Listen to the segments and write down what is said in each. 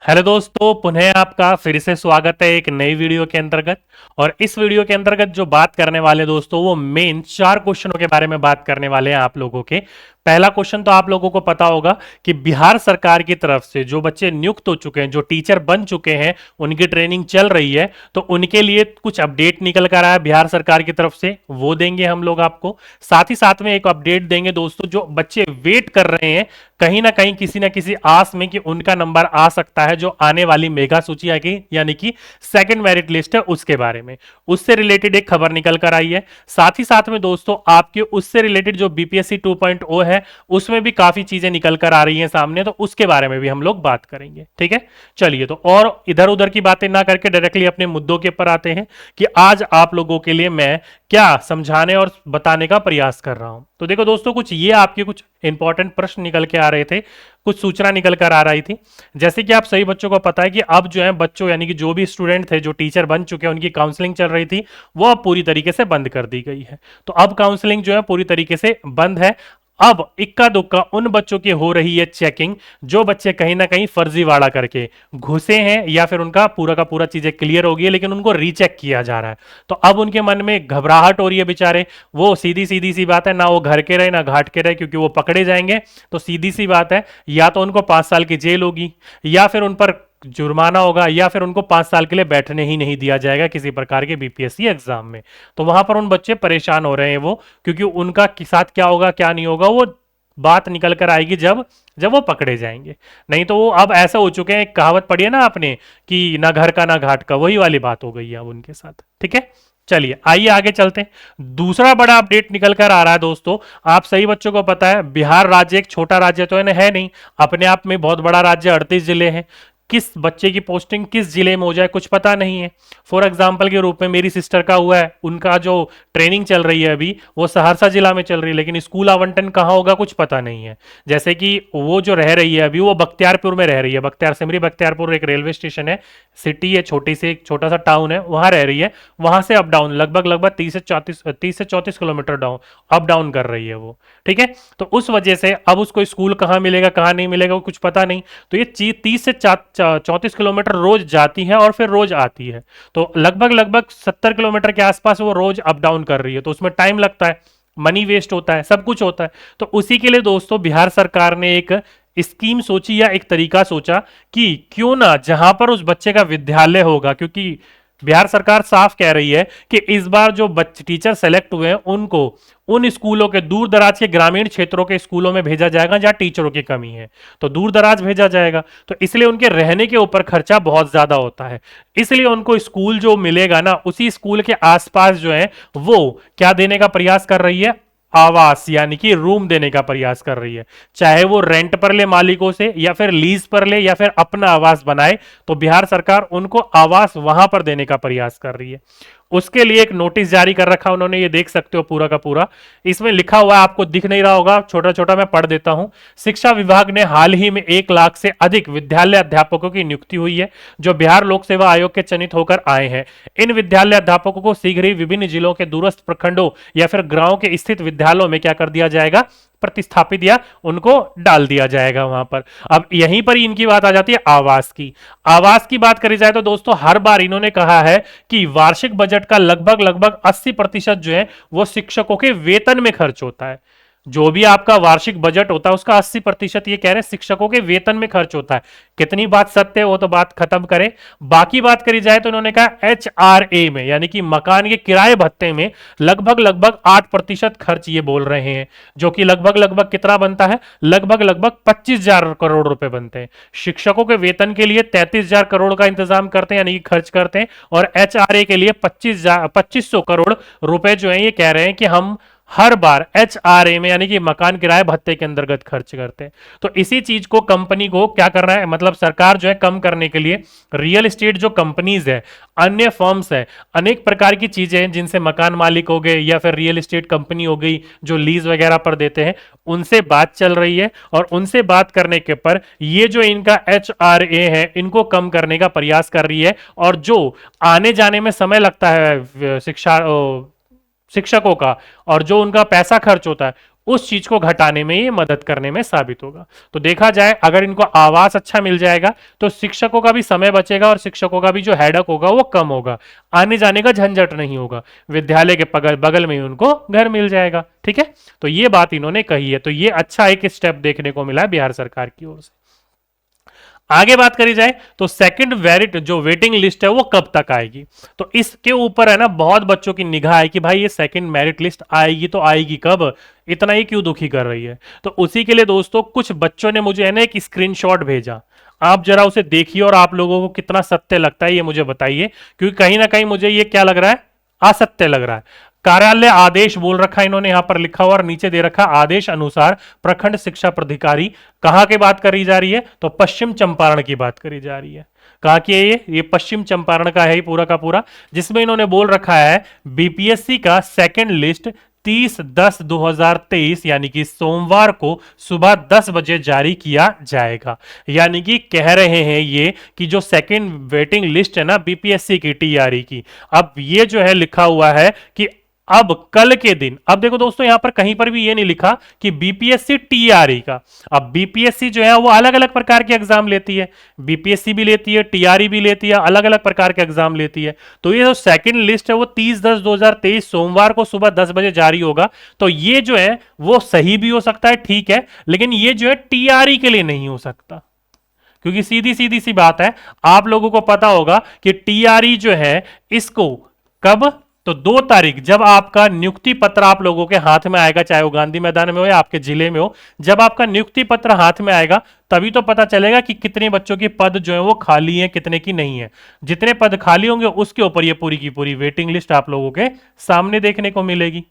Hello दोस्तों, पुनः आपका फिर से स्वागत है एक नई वीडियो के अंतर्गत। और इस वीडियो के अंतर्गत जो बात करने वाले दोस्तों वो मेन 4 क्वेश्चनों के बारे में बात करने वाले हैं आप लोगों के। पहला क्वेश्चन तो आप लोगों को पता होगा कि बिहार सरकार की तरफ से जो बच्चे नियुक्त हो चुके हैं, जो टीचर बन चुके हैं, उनकी ट्रेनिंग चल रही है, तो उनके लिए कुछ अपडेट निकल कर आया बिहार सरकार की तरफ से, वो देंगे हम लोग आपको। साथ ही साथ में एक अपडेट देंगे दोस्तों, जो बच्चे वेट कर रहे हैं कहीं ना कहीं किसी ना किसी आस में कि उनका नंबर आ सकता है, जो आने वाली मेगा सूची आएगी यानी कि सेकंड मेरिट लिस्ट है, उसके बारे में, उससे रिलेटेड एक खबर निकल कर आई है। साथ ही साथ में दोस्तों आपके उससे रिलेटेड जो बीपीएससी 2.0 है, उसमें भी काफी चीजें निकल कर आ रही हैं सामने, तो उसके बारे में भी हम लोग बात करेंगे। ठीक है, चलिए तो और इधर उधर की बातें ना करके डायरेक्टली अपने मुद्दों के ऊपर आते हैं कि आज आप लोगों के लिए मैं क्या समझाने और बताने का प्रयास कर रहा हूं। तो देखो दोस्तों, कुछ ये आपके कुछ इंपॉर्टेंट प्रश्न निकल के आ रहे थे, कुछ सूचना निकल कर आ रही थी। जैसे कि आप सही बच्चों को पता है कि अब जो है बच्चों यानी कि जो भी स्टूडेंट थे, जो टीचर बन चुके हैं, उनकी काउंसलिंग चल रही थी, वो अब पूरी तरीके से बंद कर दी गई है। तो अब काउंसलिंग जो है पूरी तरीके से बंद है। अब इक्का दुक्का उन बच्चों की हो रही है चेकिंग, जो बच्चे कहीं ना कहीं फर्जीवाड़ा करके घुसे हैं या फिर उनका पूरा का पूरा चीजें क्लियर हो गई है, लेकिन उनको रीचेक किया जा रहा है। तो अब उनके मन में घबराहट हो रही है बेचारे। वो सीधी सीधी सी बात है, ना वो घर के रहे ना घाट के रहे, क्योंकि वो पकड़े जाएंगे। तो सीधी सी बात है, या तो उनको 5 साल की जेल होगी, या फिर उन पर जुर्माना होगा, या फिर उनको 5 साल के लिए बैठने ही नहीं दिया जाएगा किसी प्रकार के बीपीएससी एग्जाम में। तो वहां पर उन बच्चे परेशान हो रहे हैं वो, क्योंकि उनका साथ क्या होगा क्या नहीं होगा वो बात निकल कर आएगी जब जब वो पकड़े जाएंगे। नहीं तो वो अब ऐसा हो चुके हैं, एक कहावत पढ़ी है ना आपने कि ना घर का ना घाट का, वही वाली बात हो गई है अब उनके साथ। ठीक है, चलिए आइए आगे चलते हैं। दूसरा बड़ा अपडेट निकल कर आ रहा है दोस्तों। आप सही बच्चों को पता है, बिहार राज्य एक छोटा राज्य तो है नहीं, अपने आप में बहुत बड़ा राज्य, 38 जिले हैं। किस बच्चे की पोस्टिंग किस जिले में हो जाए कुछ पता नहीं है। फॉर एग्जाम्पल के रूप में मेरी सिस्टर का हुआ है, उनका जो ट्रेनिंग चल रही है अभी, वो सहरसा जिला में चल रही है, लेकिन स्कूल आवंटन कहाँ होगा कुछ पता नहीं है। जैसे कि वो जो रह रही है अभी, वो बख्तियारपुर में रह रही है, बख्तियार सिमरी बख्तियारपुर एक रेलवे स्टेशन है, सिटी है, छोटी सी एक छोटा सा टाउन है, वहां रह रही है। वहां से अप डाउन लगभग लगभग 30 से 34 किलोमीटर डाउन अप डाउन कर रही है वो। ठीक है, तो उस वजह से अब उसको स्कूल कहाँ मिलेगा कहाँ नहीं मिलेगा वो कुछ पता नहीं। तो ये 30 से 34 किलोमीटर रोज जाती है और फिर रोज आती है। तो लगभग लगभग 70 किलोमीटर के आसपास वो रोज अप डाउन कर रही है, तो उसमें टाइम लगता है, मनी वेस्ट होता है, सब कुछ होता है। तो उसी के लिए दोस्तों बिहार सरकार ने एक स्कीम सोची या एक तरीका सोचा कि क्यों ना जहां पर उस बच्चे का विद्यालय होगा, क्योंकि बिहार सरकार साफ कह रही है कि इस बार जो बच्चे टीचर सेलेक्ट हुए हैं उनको उन स्कूलों के दूर दराज के ग्रामीण क्षेत्रों के स्कूलों में भेजा जाएगा जहां टीचरों की कमी है। तो दूर दराज भेजा जाएगा, तो इसलिए उनके रहने के ऊपर खर्चा बहुत ज्यादा होता है। इसलिए उनको स्कूल जो मिलेगा ना, उसी स्कूल के आसपास जो है वो क्या देने का प्रयास कर रही है, आवास यानी कि रूम देने का प्रयास कर रही है। चाहे वो रेंट पर ले मालिकों से, या फिर लीज पर ले, या फिर अपना आवास बनाए, तो बिहार सरकार उनको आवास वहां पर देने का प्रयास कर रही है। उसके लिए एक नोटिस जारी कर रखा उन्होंने, ये देख सकते हो पूरा का पूरा। इसमें लिखा हुआ है, आपको दिख नहीं रहा होगा, छोटा छोटा मैं पढ़ देता हूं। शिक्षा विभाग ने हाल ही में 1 लाख से अधिक विद्यालय अध्यापकों की नियुक्ति हुई है, जो बिहार लोक सेवा आयोग के चयनित होकर आए हैं। इन विद्यालय अध्यापकों को शीघ्र ही विभिन्न जिलों के दूरस्थ प्रखंडों या फिर गांव के स्थित विद्यालयों में क्या कर दिया जाएगा, प्रतिस्थापित या उनको डाल दिया जाएगा वहां पर। अब यहीं पर ही इनकी बात आ जाती है आवास की। आवास की बात करी जाए तो दोस्तों हर बार इन्होंने कहा है कि वार्षिक बजट का लगभग लगभग 80% जो है वो शिक्षकों के वेतन में खर्च होता है। जो भी आपका वार्षिक बजट होता है उसका 80% ये कह रहे हैं शिक्षकों के वेतन में खर्च होता है। कितनी बात सत्य है वो तो बात खत्म करें। बाकी बात करी जाए तो उन्होंने कहा HRA में यानी कि मकान के किराए भत्ते में लगभग लगभग 8% खर्च ये बोल रहे हैं, जो कि लगभग लगभग कितना बनता है, लगभग लगभग 25,000 करोड़ रुपए बनते हैं। शिक्षकों के वेतन के लिए 33,000 करोड़ का इंतजाम करते हैं यानी कि खर्च करते हैं, और HRA के लिए 2500 करोड़ रुपए जो है ये कह रहे हैं कि हम हर बार HRA में यानी कि मकान किराए भत्ते के अंतर्गत खर्च करते हैं। तो इसी चीज को कंपनी को क्या करना है, मतलब सरकार जो है कम करने के लिए रियल एस्टेट जो कंपनीज है, अन्य फर्म्स है, अनेक प्रकार की चीजें हैं जिनसे मकान मालिक हो गए या फिर रियल एस्टेट कंपनी हो गई जो लीज वगैरह पर देते हैं, उनसे बात चल रही है। और उनसे बात करने के पर ये जो इनका HRA है इनको कम करने का प्रयास कर रही है। और जो आने जाने में समय लगता है शिक्षकों का, और जो उनका पैसा खर्च होता है, उस चीज को घटाने में ये मदद करने में साबित होगा। तो देखा जाए अगर इनको आवास अच्छा मिल जाएगा तो शिक्षकों का भी समय बचेगा और शिक्षकों का भी जो हेडक होगा वो कम होगा, आने जाने का झंझट नहीं होगा, विद्यालय के बगल बगल में ही उनको घर मिल जाएगा। ठीक है, तो ये बात इन्होंने कही है, तो ये अच्छा एक स्टेप देखने को मिला है बिहार सरकार की ओर से। आगे बात करी जाए तो सेकंड वेरिट जो वेटिंग लिस्ट है वो कब तक आएगी, तो इसके ऊपर है ना बहुत बच्चों की निगाह है कि भाई ये सेकंड मेरिट लिस्ट आएगी तो आएगी कब, इतना ही क्यों दुखी कर रही है। तो उसी के लिए दोस्तों कुछ बच्चों ने मुझे है ना एक स्क्रीनशॉट भेजा, आप जरा उसे देखिए और आप लोगों को कितना सत्य लगता है ये मुझे बताइए, क्योंकि कहीं ना कहीं मुझे ये क्या लग रहा है, असत्य लग रहा है। कार्यालय आदेश बोल रखा है इन्होंने, यहां पर लिखा हुआ और नीचे दे रखा आदेश अनुसार प्रखंड शिक्षा प्राधिकारी, कहां की बात करी जा रही है, तो पश्चिम चंपारण की बात करी जा रही है। कहा कि ये पश्चिम चंपारण का है ही पूरा का पूरा, जिसमें इन्होंने बोल रखा है बीपीएससी का सेकंड लिस्ट 30/10/2023 यानी कि सोमवार को सुबह 10 बजे जारी किया जाएगा। यानी कि कह रहे हैं ये कि जो सेकंड वेटिंग लिस्ट है ना बीपीएससी की टीआरई की, अब ये जो है लिखा हुआ है कि अब कल के दिन, अब देखो दोस्तों यहां पर कहीं पर भी ये नहीं लिखा कि बीपीएससी टीआरई का। अब बीपीएससी जो है वो अलग अलग प्रकार के एग्जाम लेती है, बीपीएससी भी लेती है, टीआरई भी लेती है, अलग अलग प्रकार के एग्जाम लेती है। तो ये जो सेकंड लिस्ट है वो 30/10/2023 सोमवार को सुबह 10 बजे जारी होगा। तो ये जो है वो सही भी हो सकता है, ठीक है, लेकिन ये जो है टीआरई के लिए नहीं हो सकता, क्योंकि सीधी सीधी सी बात है, आप लोगों को पता होगा कि टीआरई जो है इसको कब, तो 2 तारीख जब आपका नियुक्ति पत्र आप लोगों के हाथ में आएगा, चाहे वो गांधी मैदान में हो या आपके जिले में हो, जब आपका नियुक्ति पत्र हाथ में आएगा तभी तो पता चलेगा कि कितने बच्चों के पद जो है वो खाली हैं, कितने की नहीं है। जितने पद खाली होंगे उसके ऊपर ये पूरी की पूरी वेटिंग लिस्ट आप लोगों के सामने देखने को मिलेगी।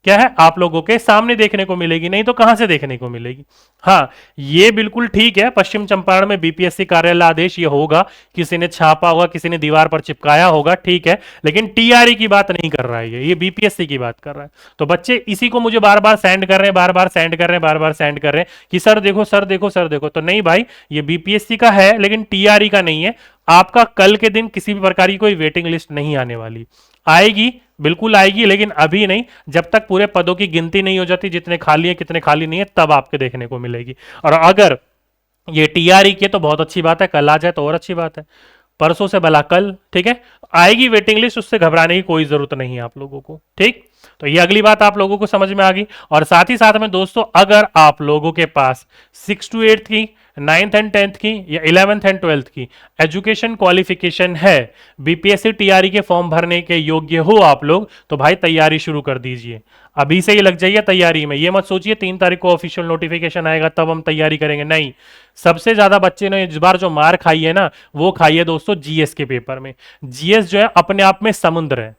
क्या है, आप लोगों के सामने देखने को मिलेगी, नहीं तो कहां से देखने को मिलेगी। हाँ, ये बिल्कुल ठीक है, पश्चिम चंपारण में बीपीएससी कार्यालय आदेश ये होगा, किसी ने छापा होगा, किसी ने दीवार पर चिपकाया होगा, ठीक है, लेकिन टीआरई की बात नहीं कर रहा है, ये बीपीएससी की बात कर रहा है। तो बच्चे इसी को मुझे बार बार सेंड कर रहे हैं, बार बार सेंड कर रहे हैं, बार बार सेंड कर रहे हैं कि सर देखो सर देखो सर देखो, तो नहीं भाई, ये बीपीएससी का है लेकिन टीआरई का नहीं है। आपका कल के दिन किसी भी प्रकार की कोई वेटिंग लिस्ट नहीं आने वाली, आएगी बिल्कुल आएगी, लेकिन अभी नहीं, जब तक पूरे पदों की गिनती नहीं हो जाती, जितने खाली है कितने खाली नहीं है, तब आपके देखने को मिलेगी। और अगर ये टीआरई के तो बहुत अच्छी बात है, कल आ जाए तो और अच्छी बात है, परसों से भला कल, ठीक है, आएगी वेटिंग लिस्ट, उससे घबराने की कोई जरूरत नहीं है आप लोगों को। ठीक, तो ये अगली बात आप लोगों को समझ में आ गई। और साथ ही साथ में दोस्तों, अगर आप लोगों के पास 6 to 8 की, 9th एंड 10th की या 11th एंड 12th की एजुकेशन क्वालिफिकेशन है, बीपीएससी टीआरई के फॉर्म भरने के योग्य हो आप लोग, तो भाई तैयारी शुरू कर दीजिए, अभी से ही लग जाइए तैयारी में। ये मत सोचिए 3 तारीख को ऑफिशियल नोटिफिकेशन आएगा तब हम तैयारी करेंगे, नहीं। सबसे ज्यादा बच्चे ने इस बार जो मार खाई है ना, वो खाई है दोस्तों जीएस के पेपर में। जीएस जो है अपने आप में समुद्र है।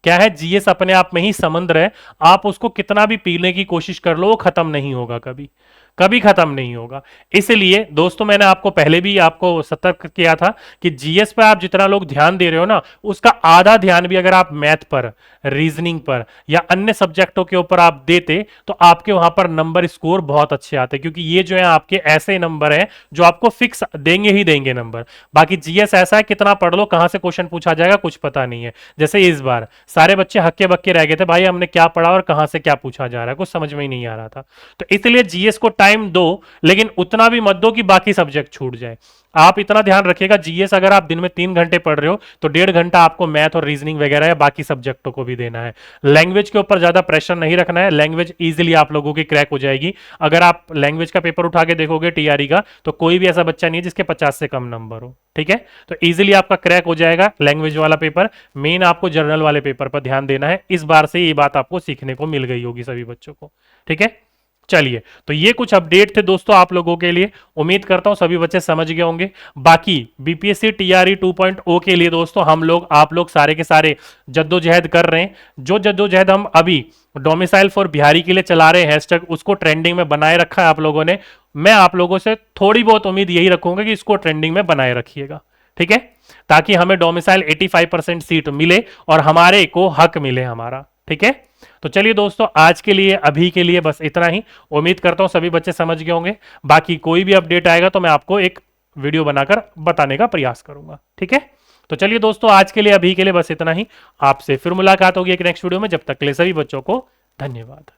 क्या है, जीएस अपने आप में ही समुद्र है, आप उसको कितना भी पीने की कोशिश कर लो वो खत्म नहीं होगा, कभी कभी खत्म नहीं होगा। इसलिए दोस्तों मैंने आपको पहले भी आपको सतर्क किया था कि जीएस पर आप जितना लोग ध्यान दे रहे हो ना, उसका आधा ध्यान भी अगर आप मैथ पर, रीजनिंग पर या अन्य सब्जेक्टों के ऊपर आप देते तो आपके वहां पर नंबर स्कोर बहुत अच्छे आते, क्योंकि ये जो है आपके ऐसे नंबर हैं जो आपको फिक्स देंगे ही देंगे नंबर। बाकी जीएस ऐसा है, कितना पढ़ लो कहां से क्वेश्चन पूछा जाएगा कुछ पता नहीं है। जैसे इस बार सारे बच्चे हक्के बक्के रह गए थे, भाई हमने क्या पढ़ा और कहां से क्या पूछा जा रहा है, कुछ समझ में ही नहीं आ रहा था। तो इसलिए जीएस को टाइम दो, लेकिन उतना भी मत दो कि बाकी सब्जेक्ट छूट जाए। आप इतना ध्यान रखिएगा, जीएस अगर आप दिन में 3 घंटे पढ़ रहे हो तो 1.5 घंटा आपको मैथ और रीजनिंग वगैरह या बाकी सब्जेक्टों को भी देना है। लैंग्वेज के ऊपर ज्यादा प्रेशर नहीं रखना है, लैंग्वेज इजीली आप लोगों की क्रैक हो जाएगी। अगर आप लैंग्वेज का पेपर उठा के देखोगे टीआरई का, तो कोई भी ऐसा बच्चा नहीं है जिसके 50 से कम नंबर हो, ठीक है। तो इजीली आपका क्रैक हो जाएगा लैंग्वेज वाला पेपर। मेन आपको जर्नल वाले पेपर पर ध्यान देना है। इस बार से ये बात आपको सीखने को मिल गई होगी सभी बच्चों को, ठीक है। चलिए, तो ये कुछ अपडेट थे दोस्तों आप लोगों के लिए, उम्मीद करता हूं सभी बच्चे समझ गए होंगे। बाकी बीपीएससी टीआरई 2.0 के लिए दोस्तों हम लोग आप लोग सारे के सारे जद्दोजहद कर रहे हैं। जो जद्दोजहद हम अभी डोमिसाइल फॉर बिहारी के लिए चला रहे हैं हैशटैग, उसको ट्रेंडिंग में बनाए रखा है आप लोगों ने। मैं आप लोगों से थोड़ी बहुत उम्मीद यही रखूंगा कि इसको ट्रेंडिंग में बनाए रखिएगा, ठीक है, ताकि हमें डोमिसाइल 85% सीट मिले और हमारे को हक मिले हमारा, ठीक है। तो चलिए दोस्तों, आज के लिए अभी के लिए बस इतना ही। उम्मीद करता हूं सभी बच्चे समझ गए होंगे। बाकी कोई भी अपडेट आएगा तो मैं आपको एक वीडियो बनाकर बताने का प्रयास करूंगा, ठीक है। तो चलिए दोस्तों, आज के लिए अभी के लिए बस इतना ही। आपसे फिर मुलाकात होगी एक नेक्स्ट वीडियो में। जब तक के लिए सभी बच्चों को धन्यवाद।